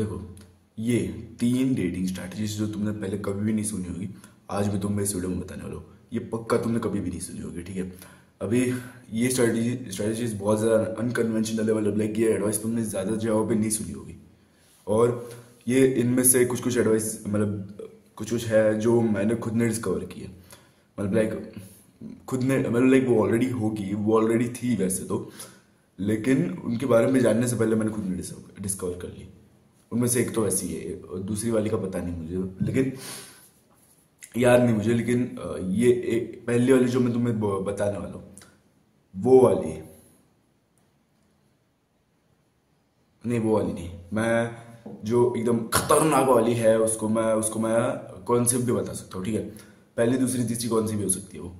देखो, ये 3 dating strategies जो तुमने पहले कभी भी नहीं सुनी होगी, आज मैं तुम्हें इस वीडियो में बताने वाला हूँ। ये पक्का तुमने कभी भी नहीं सुनी होगी, ठीक है। अभी ये स्ट्रैटेजीज बहुत ज़्यादा अनकन्वेंशनल है, मतलब लाइक ये एडवाइस तुमने ज़्यादा जगहों पे नहीं सुनी होगी। और ये इनमें से कुछ कुछ एडवाइस, मतलब कुछ कुछ है जो मैंने खुद ने डिस्कवर की है। मतलब लाइक खुद ने, मतलब लाइक वो ऑलरेडी होगी, वो ऑलरेडी थी वैसे तो, लेकिन उनके बारे में जानने से पहले मैंने खुद ने डिस्कवर कर ली। उनमें से एक तो ऐसी है और दूसरी वाली का पता नहीं मुझे, लेकिन याद नहीं मुझे, लेकिन ये एक पहली वाली जो मैं तुम्हें बताने वाला हूँ वो वाली, नहीं वो वाली नहीं, मैं जो एकदम खतरनाक वाली है उसको मैं कॉन्सेप्ट भी बता सकता हूँ, ठीक है। पहली दूसरी तीसरी कौन सी भी हो सकती है वो।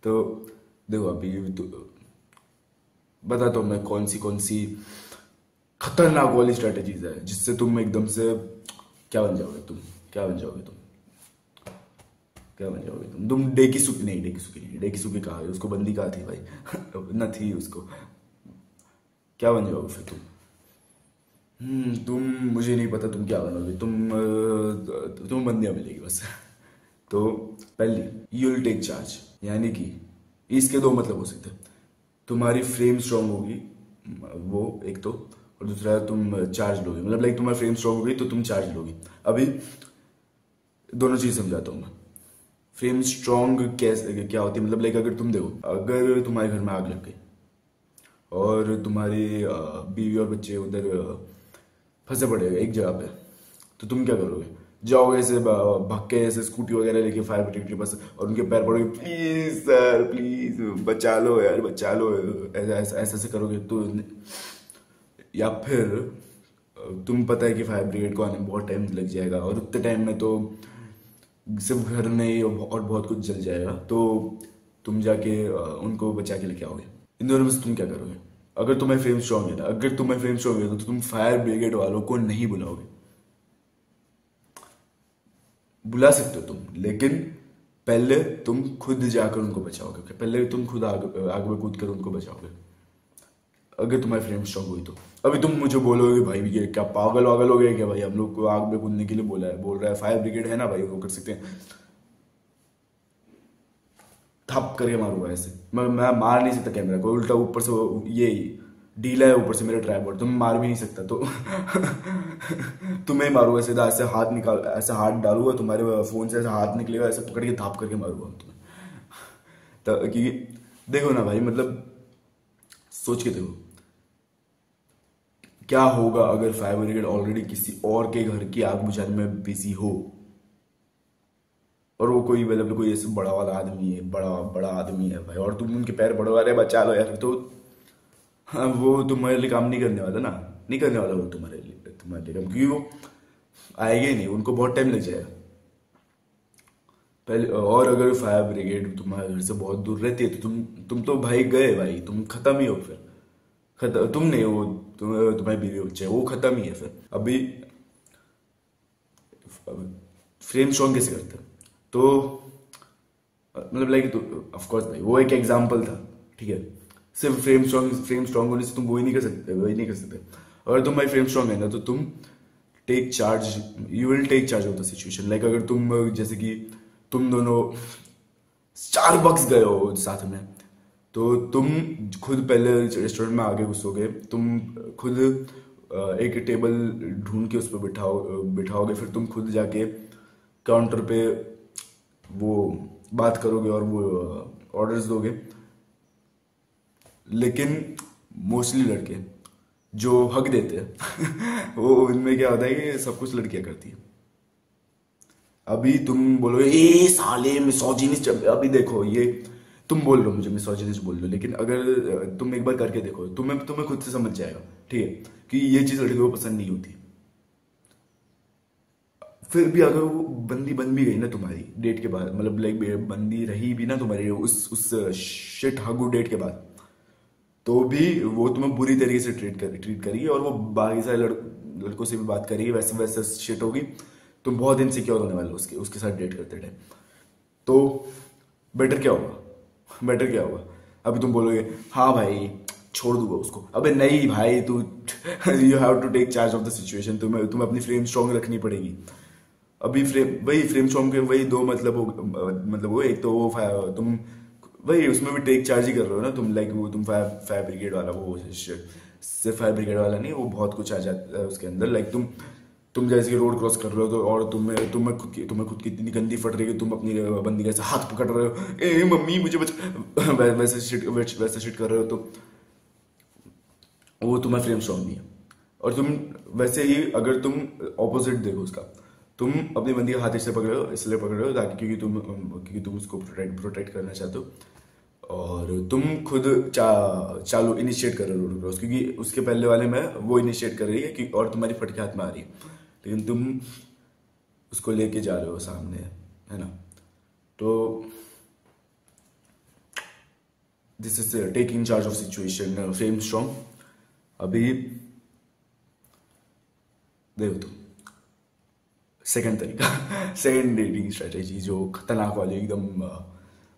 तो देखो, अभी तो बताता हूँ मैं कौन सी खतरनाक वाली स्ट्रेटेजीज है जिससे तुम एकदम से क्या बन जाओगे, तुम डेकी सुकी कहा है उसको, बंदी कहा थी भाई। न थी उसको, क्या बन जाओगे फिर तुम मुझे नहीं पता तुम क्या बनोगे, तुम बंदियां मिलेगी बस। तो पहली, यू विल टेक चार्ज, यानी कि इसके दो मतलब हो सकते हैं। तुम्हारी फ्रेम स्ट्रांग होगी, वो एक तो, और दूसरा तुम चार्ज लोगे, मतलब लाइक तुम्हारी फ्रेम स्ट्रांग होगी तो तुम चार्ज लोगे। अभी दोनों चीज समझाता हूँ मैं। फ्रेम स्ट्रांग कैसे क्या होती है, मतलब लाइक अगर तुम देखो, अगर तुम्हारे घर में आग लग गई और तुम्हारी बीवी और बच्चे उधर फंसे पड़े एक जगह पे, तो तुम क्या करोगे? जाओगे ऐसे भाग के ऐसे स्कूटी वगैरह लेके फायर ब्रिगेड के पास और उनके पैर पड़ोगे, प्लीज सर प्लीज बचा लो यार, बचा लो, ऐसा ऐसा ऐसे करोगे तो। या फिर तुम पता है कि फायर ब्रिगेड को आने में बहुत टाइम लग जाएगा और उतने टाइम में तो सिर्फ घर नहीं और बहुत कुछ जल जाएगा, तो तुम जाके उनको बचा के लेके आओगे। इन दोनों में से तुम क्या करोगे? अगर तुम्हारी फ्रेम स्ट्रांग है ना, अगर तुम्हारी फ्रेम स्ट्रांग है तो तुम फायर ब्रिगेड वालों को नहीं बुलाओगे। बुला सकते हो तुम, लेकिन पहले तुम खुद जाकर उनको बचाओगे, पहले तुम खुद आग में कूद कर उनको बचाओगे, अगर तुम्हारी फ्रेम स्ट्रांग हुई तो। अभी तुम मुझे बोलोगे भाई ये क्या पागल वागल हो गया क्या भाई, हम लोग को आग में कूदने के लिए बोल रहा है, फायर ब्रिगेड है ना भाई, वो कर सकते हैं। थप करके मारूंगा ऐसे, मैं मार नहीं सकता कैमरा को, उल्टा ऊपर से ये ढीला है ऊपर से मेरा ट्राइपॉड, तो मैं मार भी नहीं सकता, तो तुम्हें मारूंगा सीधा, ऐसे हाथ निकाल, ऐसे हाथ डालूंगा तुम्हारे फोन से, ऐसे हाथ निकलेगा, ऐसे पकड़ के थाप करके मारूंगा तुम्हें। तो क्योंकि देखो ना भाई, मतलब सोच के देखो क्या होगा अगर फायर ब्रिगेड ऑलरेडी किसी और के घर की आग बुझाने में बिजी हो, और वो कोई मतलब कोई ऐसे बड़ा वाला आदमी है, बड़ा बड़ा आदमी है भाई, और तुम उनके पैर बढ़वा रहे बचा लो यार, तो हाँ वो तुम्हारे लिए काम नहीं करने वाला ना, नहीं करने वाला वो तुम्हारे लिए काम, क्योंकि वो आएगा ही नहीं, उनको बहुत टाइम लग जाएगा पहले। और अगर फायर ब्रिगेड तुम्हारे घर से बहुत दूर रहती है तो तुम तो भाई गए भाई, तुम खत्म ही हो फिर, खत्म तुम नहीं हो, तुम्हारे बीवी बच्चे वो खत्म ही है फिर। अभी फ्रेम स्ट्रॉन्ग कैसे करते हैं, तो मतलब लाइक तो ऑफ कोर्स भाई वो एक एग्जांपल था, ठीक है। सिर्फ फ्रेम स्ट्रॉन्ग होने से तुम वही नहीं कर सकते। अगर तुम भाई फ्रेम स्ट्रॉन्ग है ना, तो तुम take charge, you will take charge of the situation. Like अगर तुम जैसे कि तुम दोनों स्टारबक्स गए हो साथ में, तो तुम खुद पहले रेस्टोरेंट में आगे घुसोगे, तुम खुद एक टेबल ढूंढ के उस पर बिठाओगे, फिर तुम खुद जाके काउंटर पे वो बात करोगे और वो ऑर्डर्स दोगे। लेकिन मोस्टली लड़के जो हक देते हैं वो उनमें क्या होता है कि सब कुछ लड़कियां करती है। अभी तुम बोलोगे ए साले मिसोजिनिस्ट, अभी देखो ये तुम बोल रहे हो मुझे मिसोजिनिस्ट बोल रहे हो, लेकिन अगर तुम एक बार करके देखो, तुम्हें खुद से समझ जाएगा, ठीक है, कि ये चीज लड़कियों को पसंद नहीं होती। फिर भी अगर वो बंदी बन भी गई ना तुम्हारी डेट के बाद, मतलब लाइक बंदी रही भी ना तुम्हारी उस शिट हगू डेट के बाद, तो भी वो तुम्हें बुरी तरीके से ट्रीट करेगी, और वो बाकी सारे लड़कों से भी बात करेगी, वैसे वैसे शिट होगी, तुम बहुत इनसिक्योर होने वाले हो उसके साथ डेट करते टाइम। तो बेटर क्या होगा? अभी तुम बोलोगे हाँ भाई छोड़ दूंगा उसको। अबे नहीं भाई, तू you have to take charge of the situation. तुम्हें अपनी फ्रेम स्ट्रांग रखनी पड़ेगी। अभी फ्रेम स्ट्रांग के वही दो मतलब मतलब वो एक तो वो तुम वही उसमें भी टेक चार्ज ही कर रहे हो ना तुम, लाइक वो तुम फायर ब्रिगेड वाला, वो सिर्फ फायर ब्रिगेड वाला नहीं, वो बहुत कुछ आ जाता है उसके अंदर। लाइक तुम जैसे कि रोड क्रॉस कर रहे हो तो, और तुम्हें खुद की इतनी गंदी फट रही है कि तुम अपनी बंदी का ऐसे हाथ पकड़ रहे हो, ए मम्मी मुझे बच वैसे शिट कर रहे हो, तो वो तुम्हारा फ्रेम स्ट्रांग नहीं है। और तुम वैसे ही अगर तुम ऑपोजिट देखो उसका, तुम अपनी बंदी का हाथ इसलिए पकड़ रहे हो, ताकि क्योंकि तुम उसको प्रोटेक्ट करना चाहते हो, और तुम खुद चालू इनिशिएट कर रहे हो रोड क्रॉस, क्योंकि उसके पहले वाले में वो इनिशिएट कर रही है कि और तुम्हारी फटके हाथ में आ रही है, लेकिन तुम उसको लेके जा रहे हो सामने, है ना। तो this is taking charge of situation, frame strong. अभी देखो तुम सेकंड तरीका सेकंड डेटिंग स्ट्रेटेजी जो खतरनाक वाली एकदम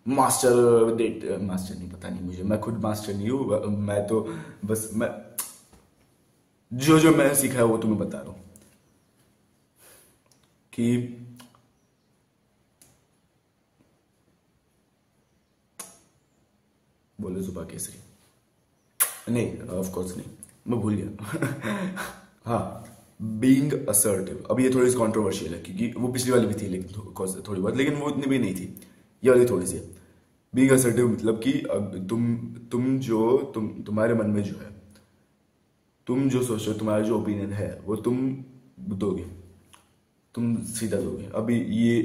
मास्टर नहीं, पता नहीं मुझे, मैं खुद मास्टर नहीं हूँ, मैं तो बस मैं जो मैं सीखा है वो तुम्हें बता रहा हूँ कि बोले सुबह केसरी नहीं, ऑफ कोर्स नहीं, मैं भूल गया। हाँ, बीइंग असर्टिव। अब ये थोड़ी सी कॉन्ट्रोवर्शियल है क्योंकि वो पिछली वाली भी थी, लेकिन थोड़ी बहुत, लेकिन वो इतनी भी नहीं थी, ये वाली थोड़ी सी है। बीइंग असर्टिव मतलब कि अब तुम्हारे मन में जो है, तुम जो सोचो, तुम्हारा जो ओपिनियन है वो तुम दोगे, तुम सीधा दोगे। अभी ये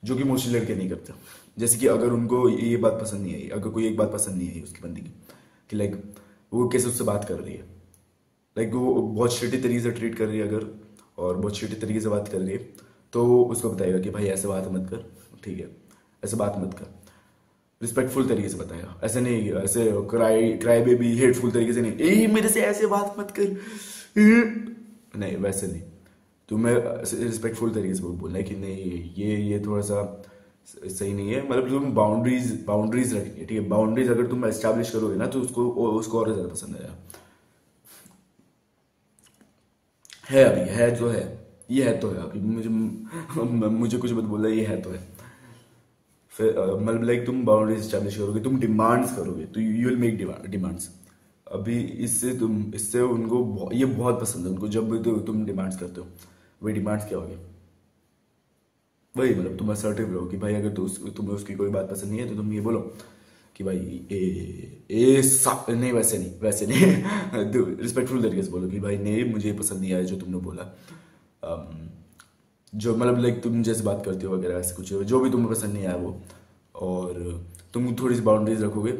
जो कि मोस्टली लड़के नहीं करते। जैसे कि अगर उनको ये बात पसंद नहीं आई, अगर कोई एक बात पसंद नहीं आई उसकी बंदी की, कि लाइक वो कैसे उससे बात कर रही है, लाइक वो बहुत शिटी तरीके से ट्रीट कर रही है अगर, और बहुत शिटी तरीके से बात कर रही है, तो उसको बताएगा कि भाई ऐसे बात मत कर, ठीक है, ऐसे बात मत कर, रिस्पेक्टफुल तरीके से बताएगा। ऐसे नहीं, ऐसे क्राई बेबी हेटफुल तरीके से नहीं, ए मेरे से ऐसे बात मत कर, नहीं वैसे नहीं। तुम्हें रिस्पेक्टफुल तरीके से बोलना है कि नहीं ये थोड़ा सा सही नहीं है, मतलब तुम बाउंड्रीज रखनी है, ठीक है। बाउंड्रीज अगर तुम एस्टैब्लिश करोगे ना तो उसको और ज्यादा पसंद आएगा। है अभी है जो है, ये है तो है, अभी मुझे कुछ मत बोला, ये है तो है। फिर मतलब लाइक तुम बाउंड्रीज एस्टैब्लिश करोगे, तुम डिमांड्स करोगे, तो यू विल मेक डिमांड्स। अभी इससे उनको ये बहुत पसंद है उनको, जब भी तुम डिमांड्स करते हो। वही डिमांड्स क्या होगी, वही मतलब तुम असर्टिव रहो कि भाई अगर तुम्हें उसकी कोई बात पसंद नहीं है तो तुम ये बोलो कि भाई नहीं वैसे नहीं रिस्पेक्टफुल तरीके से बोलो कि भाई नहीं मुझे पसंद नहीं आया जो तुमने बोला। जो मतलब लाइक तुम जैसे बात करते हो वगैरह, ऐसे कुछ जो भी तुम्हें पसंद नहीं आया वो, और तुम थोड़ी सी बाउंड्रीज रखोगे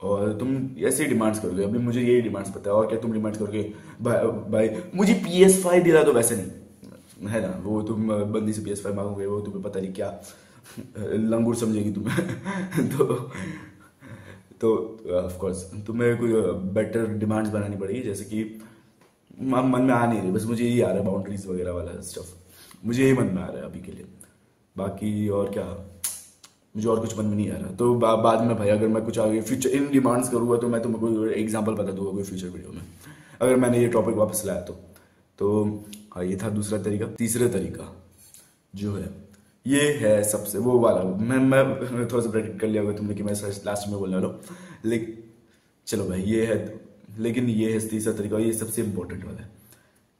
और तुम ऐसे ही डिमांड्स करोगे। अभी मुझे यही डिमांड्स पता है, और क्या तुम डिमांड्स करोगे, भाई मुझे PS5 दिला दो, वैसे नहीं, है ना। वो तुम बंदी से PS5 मांगोगे, वो तुम्हें पता नहीं क्या लंगूर समझेगी तुम्हें तो ऑफ कोर्स तुम्हें कोई बेटर डिमांड्स बनानी पड़ेगी, जैसे कि मन में आ नहीं रही, बस मुझे यही आ रहा है बाउंड्रीज वगैरह वाला स्टफ, मुझे यही मन में आ रहा है अभी के लिए। बाकी और क्या, मुझे और कुछ मन में नहीं आ रहा। तो बाद में भाई अगर मैं कुछ आगे फ्यूचर इन डिमांड्स करूंगा तो मैं तुम्हें कोई एग्जांपल बता दूंगा कोई फ्यूचर वीडियो में, अगर मैंने ये टॉपिक वापस लाया तो हाँ, ये था दूसरा तरीका। तीसरा तरीका जो है, ये है सबसे वो वाला, मैं थोड़ा सा प्रेडिक्ट कर लिया होगा तुमने कि मैं लास्ट में बोलने वाला हूँ, लेकिन चलो भाई ये है, लेकिन ये है तीसरा तरीका, ये सबसे इंपॉर्टेंट वाला है।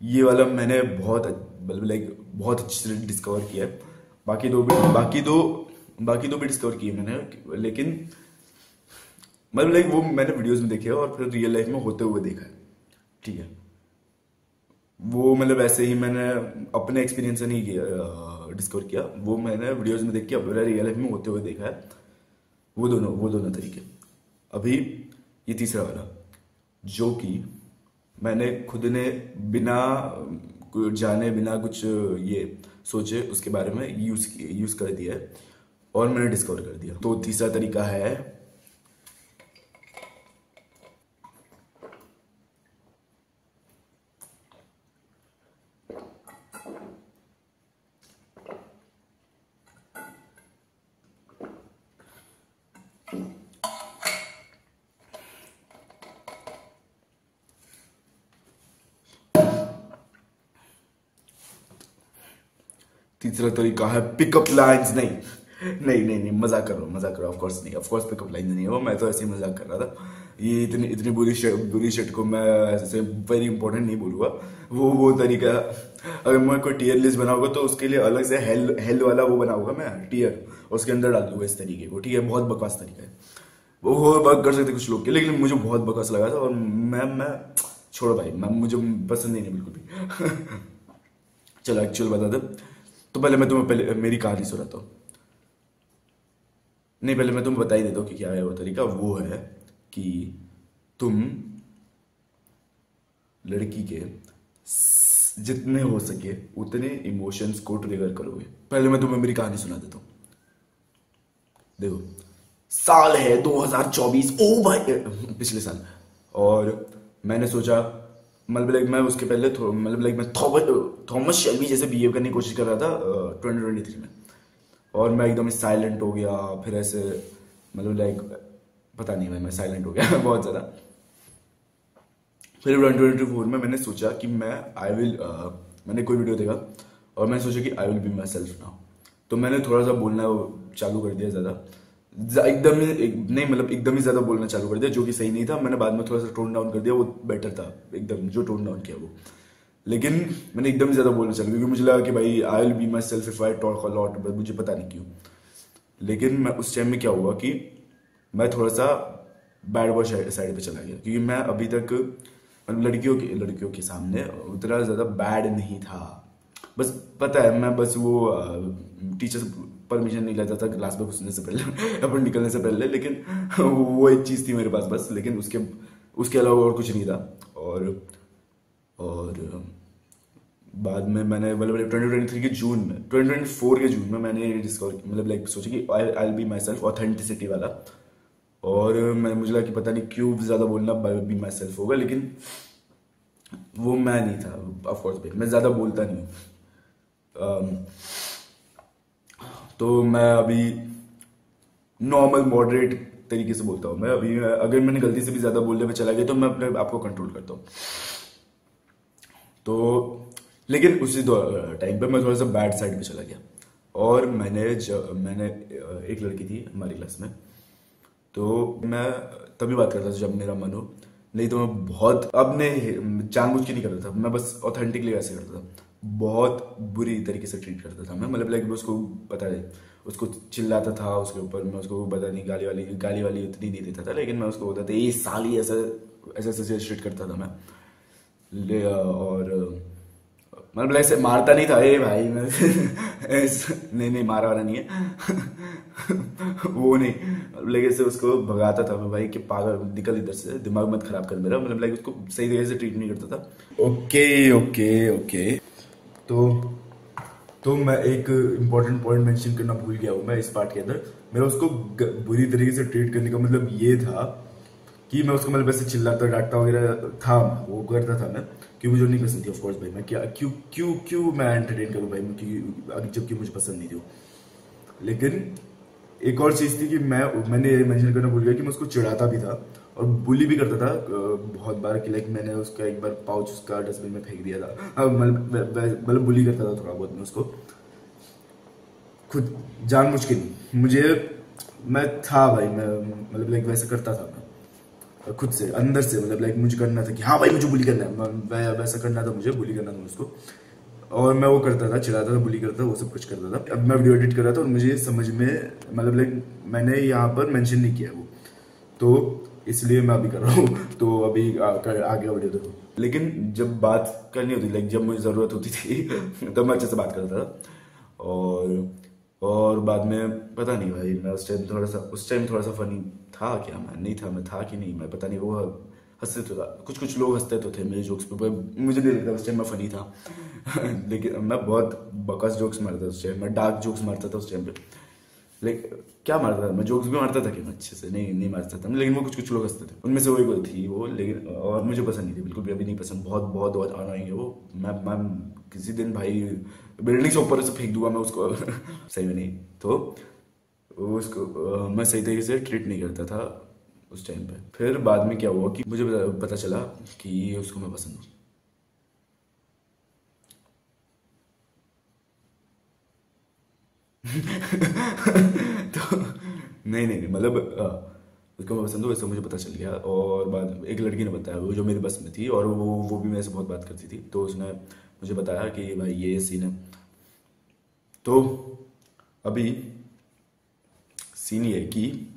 ये वाला मैंने बहुत मतलब लाइक बहुत अच्छे से डिस्कवर किया है। बाकी दो भी डिस्कवर किए मैंने, लेकिन मतलब लाइक वो मैंने वीडियोस में देखे और फिर रियल लाइफ में होते हुए देखा है, ठीक है। वो मतलब ऐसे ही मैंने अपने एक्सपीरियंस से नहीं किया, डिस्कवर किया, वो मैंने वीडियोस में देख के अपने रियल लाइफ में होते हुए देखा है। वो दोनों तरीके। अभी ये तीसरा वाला जो कि मैंने खुद ने बिना जाने बिना कुछ ये सोचे उसके बारे में यूज कर दिया है और मैंने डिस्कवर कर दिया। तो तीसरा तरीका है तीसरा तरीका है पिकअप लाइंस। नहीं नहीं नहीं नहीं, मजाक कर रहा हूँ, मजाक कर रहा हूँ। ऑफ कोर्स नहीं, ऑफ कोर्स पिकअप लाइंस नहीं है वो, मैं तो ऐसे ही मजाक कर रहा था। ये इतनी इतनी बुरी शिट को मैं ऐसे वेरी इंपॉर्टेंट नहीं बोलूंगा। वो तरीका, अगर मैं कोई टीयर लिस्ट बनाऊंगा तो उसके लिए अलग से हेल हेल वाला वो बनाऊंगा मैं टीयर, और उसके अंदर डाल दूंगा इस तरीके को। ठीक है, बहुत बकवास तरीका है वो बात कर सकते कुछ लोग के, लेकिन मुझे बहुत बकवास लगा था। और मैं छोड़ो भाई, मुझे पसंद नहीं है बिल्कुल भी। चलो एक्चुअल बता दे, तो पहले पहले मेरी कहानी सुनाता हूँ। नहीं, पहले मैं तुम्हें बता ही देता हूँ कि क्या है वो तरीका। वो है कि तुम लड़की के जितने हो सके उतने इमोशंस को ट्रिगर करोगे। पहले मैं तुम्हें मेरी कहानी सुना देता हूँ। देखो, साल है 2024, ओ भाई, पिछले साल। और मैंने सोचा, मतलब लाइक मैं उसके पहले मतलब लाइक मैं थॉमस शेल्बी जैसे बिहेव करने की कोशिश कर रहा था 2023 में। और मैं एकदम साइलेंट हो गया, फिर ऐसे मतलब लाइक पता नहीं भाई, मैं साइलेंट हो गया बहुत ज़्यादा। फिर 2024 में मैंने सोचा कि मैंने कोई वीडियो देखा और मैंने सोचा कि I will be my self now. तो मैंने थोड़ा सा बोलना चालू कर दिया, एकदम ही नहीं, मतलब एकदम ही ज़्यादा बोलना चालू कर दिया, जो कि सही नहीं था। मैंने बाद में थोड़ा सा टोन डाउन कर दिया, वो बेटर था एकदम, जो टोन डाउन किया वो। लेकिन मैंने एकदम ही ज़्यादा बोलना चालू, क्योंकि मुझे लगा कि भाई I will be my self if I talk a lot, मुझे पता नहीं क्यों। लेकिन मैं उस टाइम में क्या हुआ कि मैं थोड़ा सा बैड बॉय साइड पे चला गया, क्योंकि मैं अभी तक मतलब लड़कियों के सामने उतना ज़्यादा बैड नहीं था। बस पता है, मैं बस वो टीचर से परमिशन नहीं लेता था क्लास में घुसने से पहले अपन निकलने से पहले, लेकिन वो एक चीज़ थी मेरे पास बस। लेकिन उसके अलावा और कुछ नहीं था। और बाद में मैंने मतलब 2023 के जून में, 2024 के जून में मैंने डिस्कवर मतलब लाइक सोचा कि I will be my self, authenticity वाला। और मुझे लगा कि पता नहीं क्यों ज़्यादा बोलना बी माई सेल्फ होगा, लेकिन वो मैं नहीं था। ऑफकोर्स भाई, मैं ज़्यादा बोलता नहीं हूँ। तो मैं अभी नॉर्मल मॉडरेट तरीके से बोलता हूँ। मैं अभी अगर मैंने गलती से भी ज़्यादा बोलने में चला गया तो मैं अपने आप को कंट्रोल करता हूँ। तो लेकिन उसी टाइम पे मैं थोड़ा सा बैड साइड पे चला गया। और मैंने एक लड़की थी हमारी क्लास में, तो मैं तभी बात करता था जब मेरा मन हो, नहीं तो मैं बहुत अपने जानबूझ के नहीं करता था, मैं बस ऑथेंटिकली ऐसे करता था। बहुत बुरी तरीके से ट्रीट करता था मैं, मतलब लाइक उसको पता है, उसको चिल्लाता था उसके ऊपर, मैं उसको पता नहीं गाली वाली उतनी नहीं देता था, लेकिन मैं उसको बोलता था ये साली, ऐसा ऐसे ट्रीट करता था मैं। और मतलब ऐसे मारता नहीं था, ए भाई मैं नहीं मारा वाला नहीं है वो नहीं, लेकिन से उसको भगाता था मैं, भाई कि पागल निकल इधर से, दिमाग मत खराब कर मेरा, मतलब लाइक उसको सही तरीके से ट्रीट नहीं करता था। ओके तो मैं एक इम्पोर्टेंट पॉइंट मेंशन करना भूल गया हूँ मैं इस पार्ट के अंदर। मेरा उसको बुरी तरीके से ट्रीट करने का मतलब ये था कि मैं उसको मतलब ऐसे चिल्लाता डांटता वगैरह था, वो करता था मैं, क्योंकि मुझे नहीं पसंद थी। ऑफ कोर्स भाई, मैं क्या क्यों मैं एंटरटेन करूँ भाई, क्योंकि जबकि मुझे पसंद नहीं थी वो। लेकिन एक और चीज़ थी कि मैंने ये मेंशन करना भूल गया कि मैं उसको चिढ़ाता भी था और बुली भी करता था बहुत बार, कि लाइक मैंने उसका एक बार पाउच उसका डस्टबिन में फेंक दिया था। मतलब बुली करता था थोड़ा बहुत मैं उसको, खुद जानबूझ के नहीं, मैं था भाई, मैं मतलब लाइक वैसे करता था मैं खुद से अंदर से, मतलब लाइक मुझे करना था कि हाँ भाई मुझे बुली करना है, वैसा करना था, मुझे बुली करना था उसको। और मैं वो करता था, चिढ़ाता था, बुली करता था, वो सब कुछ करता था। अब मैं वीडियो एडिट कर रहा था और मुझे समझ में मतलब लाइक मैंने यहाँ पर मेंशन नहीं किया वो, तो इसलिए मैं अभी कर रहा हूँ। तो अभी आगे वीडियो देखो। लेकिन जब बात करनी होती, लाइक जब मुझे ज़रूरत होती थी तब मैं अच्छे से बात करता था। और बाद में पता नहीं भाई, मैं उस टाइम थोड़ा सा फनी था क्या, मैं नहीं था, मैं था कि नहीं, मैं पता नहीं। वो हंसते तो था, कुछ लोग हंसते तो थे मेरे जोक्स पे, मुझे नहीं लगता उस टाइम मैं फनी था लेकिन मैं बहुत बकवास जोक्स मारता था उस टाइम, मैं डार्क जोक्स मारता था उस टाइम पे। लाइक क्या मारता था मैं, जोक्स भी मारता था कि मैं अच्छे से नहीं मारता था, लेकिन वो कुछ लोग हंसते थे, उनमें से वो एक थी वो। लेकिन और मुझे पसंद नहीं थी बिल्कुल भी, अभी नहीं पसंद, बहुत अनोइंग है वो। मैं किसी दिन भाई बिल्डिंग से ऊपर से फेंक दूंगा मैं उसको सही में नहीं। तो उसको मैं सही तरीके से ट्रीट नहीं करता था उस टाइम पे। फिर बाद में क्या हुआ कि मुझे पता चला कि उसको मैं पसंद हूँ। तो नहीं मतलब उसको मैं पसंद हूँ, वैसे मुझे पता चल गया। और बाद में एक लड़की ने बताया, वो जो मेरी बस में थी, और वो भी मेरे से बहुत बात करती थी, तो उसने मुझे बताया कि भाई ये सीन है। तो अभी सीन ये है कि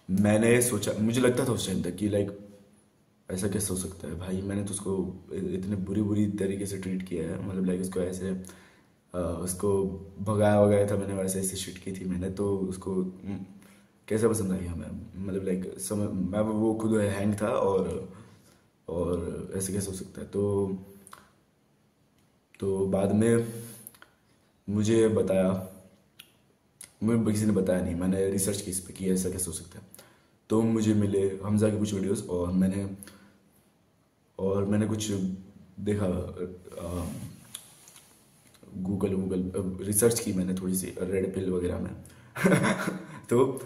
मैंने सोचा, मुझे लगता था उस टाइम तक कि लाइक ऐसा कैसे हो सकता है भाई, मैंने तो उसको इतने बुरी बुरी तरीके से ट्रीट किया है, मतलब लाइक उसको ऐसे उसको भगाया वगाया था मैंने, वैसे ऐसे शिट की थी मैंने, तो उसको कैसे पसंद आई हमें, मतलब लाइक समझ मैं, वो खुद हैंग था, और ऐसे कैसे हो सकता है। तो बाद में मुझे बताया, मुझे किसी ने बताया नहीं, मैंने रिसर्च की इस पे कि ऐसा कैसे हो सकता है। तो मुझे मिले हमजा के कुछ वीडियोस, और मैंने कुछ देखा, गूगल गूगल रिसर्च की मैंने थोड़ी सी रेड पिल वगैरह में। तो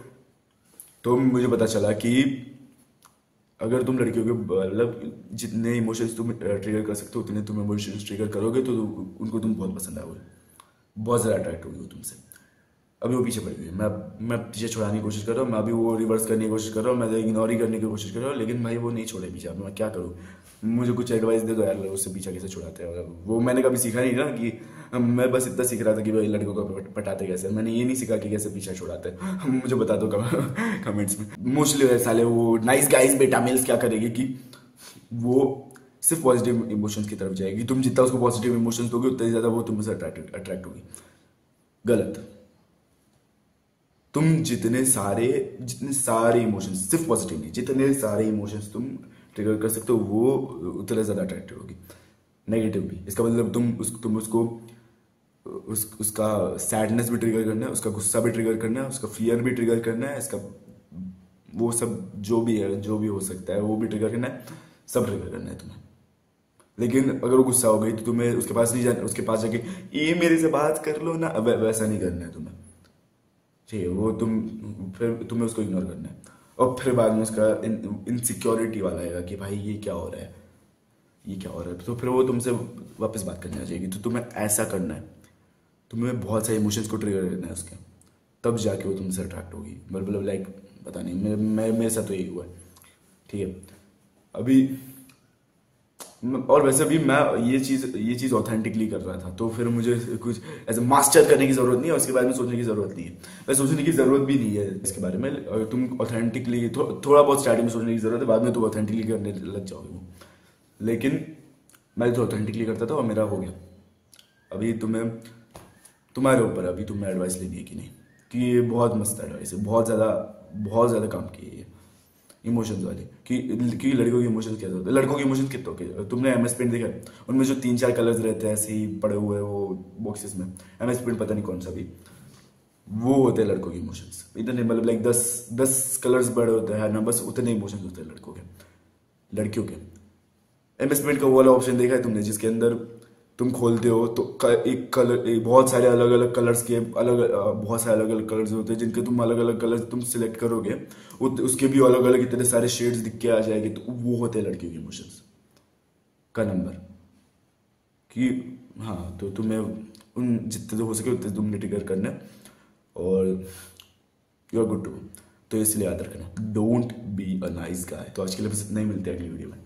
तो मुझे पता चला कि अगर तुम लड़कियों के मतलब जितने इमोशंस तुम ट्रिगर कर सकते हो उतने तुम इमोशंस ट्रिगर करोगे, तो उनको तुम बहुत पसंद आओगे, बहुत ज़्यादा अट्रैक्ट होगी वो तुमसे। अभी वो पीछे पड़ गई, मैं पीछे छुड़ाने की कोशिश कर रहा हूँ, मैं अभी वो रिवर्स करने की कोशिश कर रहा हूँ, मैं तो इग्नोर ही करने की कोशिश कर रहा हूँ, लेकिन भाई वो नहीं छोड़े पीछे। अब मैं क्या करूँ, मुझे कुछ एडवाइस दे दो यार, उससे पीछा कैसे छुड़ाते हैं। वो मैंने कभी सीखा नहीं ना, कि मैं बस इतना सीख रहा था कि भाई लड़कों को पटाते कैसे, मैंने ये नहीं सीखा कि कैसे पीछा छुड़ाते हैं। मुझे बता दो कमेंट्स में। मोस्टली साले वो नाइस गाइस बेटा मेल्स क्या करेगी कि वो सिर्फ पॉजिटिव इमोशंस की तरफ जाएगी, तुम जितना उसको पॉजिटिव इमोशंस दोगे उतना ज़्यादा वो तुमसे अट्रैक्ट होगी। गलत। तुम जितने सारे इमोशंस, सिर्फ पॉजिटिव नहीं, जितने सारे इमोशंस तुम ट्रिगर कर सकते हो वो उतना ज्यादा अट्रैक्टिव होगी। नेगेटिव भी, इसका मतलब तुम उसको उसका सैडनेस भी ट्रिगर करना है, उसका गुस्सा भी ट्रिगर करना है, उसका फियर भी ट्रिगर करना है, इसका वो सब जो भी है, जो भी हो सकता है वो भी ट्रिगर करना है, सब ट्रिगर करना है तुम्हें। लेकिन अगर वो गुस्सा हो गई तो तुम्हें उसके पास नहीं जाना, उसके पास जाके ये मेरे से बात कर लो ना, वैसा नहीं करना है तुम्हें। ठीक है, वो फिर तुम्हें उसको इग्नोर करना है, और फिर बाद में उसका इनसिक्योरिटी वाला आएगा कि भाई ये क्या हो रहा है, ये क्या हो रहा है, तो फिर वो तुमसे वापस बात करने आ जाएगी। तो तुम्हें ऐसा करना है, तुम्हें बहुत सारे इमोशंस को ट्रिगर करना है उसके, तब जाके वो तुमसे अट्रैक्ट होगी। मतलब लाइक पता नहीं, मेरे साथ तो यही हुआ है। ठीक है, अभी और वैसे भी मैं ये चीज़ ऑथेंटिकली कर रहा था, तो फिर मुझे कुछ ऐसे मास्टर करने की ज़रूरत नहीं है, उसके बारे में सोचने की ज़रूरत नहीं है, वैसे सोचने की ज़रूरत भी नहीं है इसके बारे में। अगर तुम ऑथेंटिकली थोड़ा बहुत स्टार्टिंग में सोचने की ज़रूरत है, बाद में तुम ऑथेंटिकली करने लग जाओगे वो। लेकिन मैं तो ऑथेंटिकली करता था और मेरा हो गया। अभी तुम्हारे ऊपर, अभी तुम्हें एडवाइस लेनी है कि नहीं, कि ये बहुत मस्त एडवाइस है, बहुत ज़्यादा काम की है ये इमोशंस वाली, कि लड़कों के इमोशंस कैसे होते हैं, लड़कों के इमोशंस कितने होते। तुमने एमएस पेंट देखा है, उनमें जो 3-4 कलर्स रहते हैं ऐसे ही पड़े हुए वो बॉक्सेस में, एमएस पेंट पता नहीं कौन सा भी, वो होते हैं लड़कों के इमोशंस। इतने मतलब लाइक 10 कलर्स बड़े होते हैं ना, बस उतने इमोशंस होते हैं लड़कों के। लड़कियों के एमएस पेंट का वो वाला ऑप्शन देखा है तुमने, जिसके अंदर तुम खोलते हो तो एक कलर, बहुत सारे अलग अलग कलर्स के बहुत सारे अलग अलग कलर्स होते हैं, जिनके तुम अलग अलग कलर्स तुम सिलेक्ट करोगे, उसके भी अलग अलग इतने सारे शेड्स दिख के आ जाएंगे, तो वो होते हैं लड़कियों के इमोशंस का नंबर। कि हाँ, तो तुम्हें उन जितने हो सके उतने तुमने ट्रिगर करना है, और यू आर गुड टू। तो इसलिए याद रखना, don't be a nice guy. तो आज के लिए बस इतना ही, मिलते हैं अगली वीडियो में।